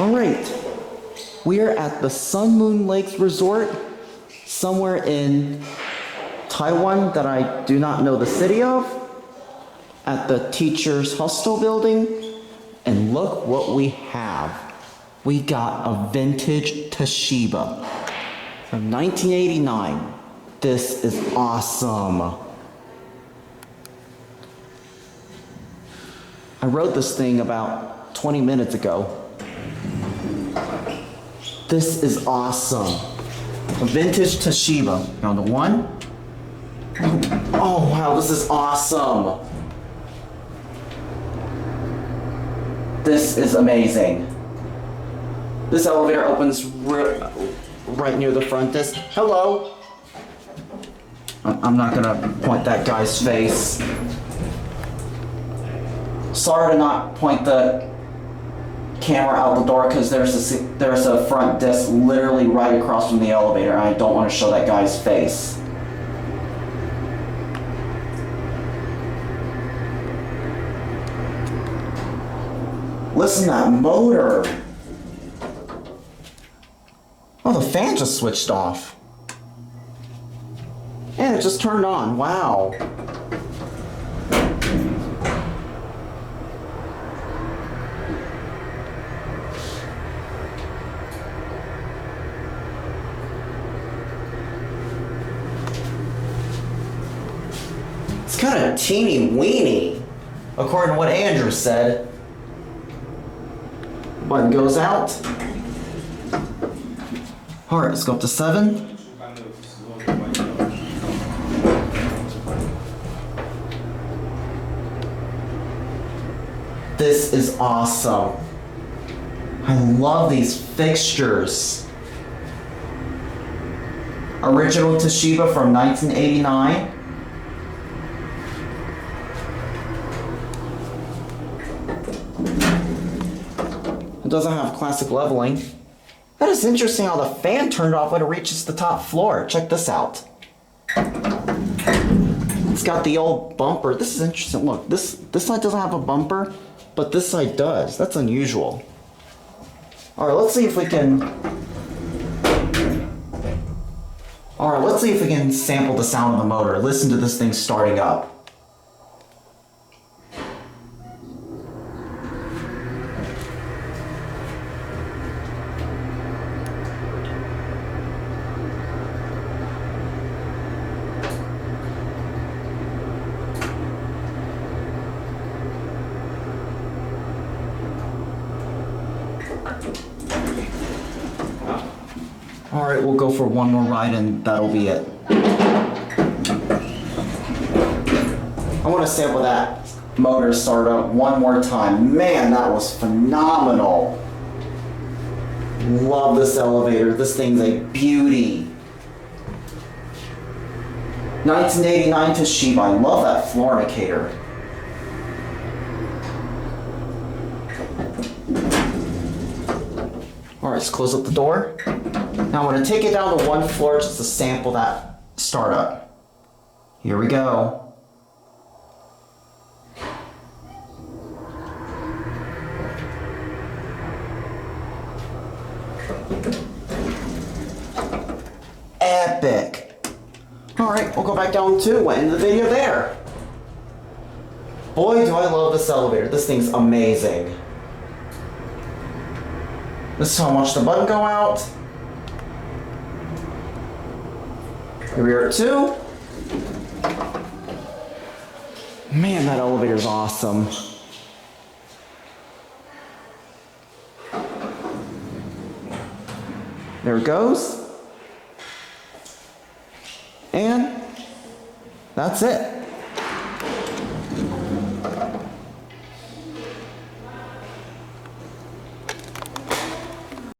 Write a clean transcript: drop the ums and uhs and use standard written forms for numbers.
Alright, we are at the Sun Moon Lakes Resort, somewhere in Taiwan that I do not know the city of, at the Teachers Hostel building, and look what we have. We got a vintage Toshiba from 1989. This is awesome. I wrote this thing about 20 minutes ago. This is awesome. A vintage Toshiba. Found the one. Oh wow, this is awesome. This is amazing. This elevator opens right near the front desk. Hello. I'm not gonna point that guy's face. Sorry to not point the camera out the door because there's a front desk literally right across from the elevator and I don't want to show that guy's face. Listen to that motor. Oh, the fan just switched off. And it just turned on. Wow. It's kind of teeny weeny, according to what Andrew said. Button goes out. Alright, let's go up to 7. This is awesome. I love these fixtures. Original Toshiba from 1989. It doesn't have classic leveling. That is interesting how the fan turned off when it reaches the top floor. Check this out. It's got the old bumper. This is interesting. Look, this side doesn't have a bumper, but this side does. That's unusual. Alright, let's see if we can... Alright, let's see if we can sample the sound of the motor. Listen to this thing starting up. Alright, we'll go for one more ride and that'll be it. I want to sample that motor start up one more time. Man, that was phenomenal. Love this elevator. This thing's a beauty. 1989 Toshiba. I love that floor indicator. Alright, let's close up the door. Now I'm going to take it down to one floor just to sample that startup. Here we go. Epic. Alright, we'll go back down to what ended the video there. Boy, do I love this elevator. This thing's amazing. This is how much the button go out. Here we are at 2. Man, that elevator's awesome. There it goes. And that's it.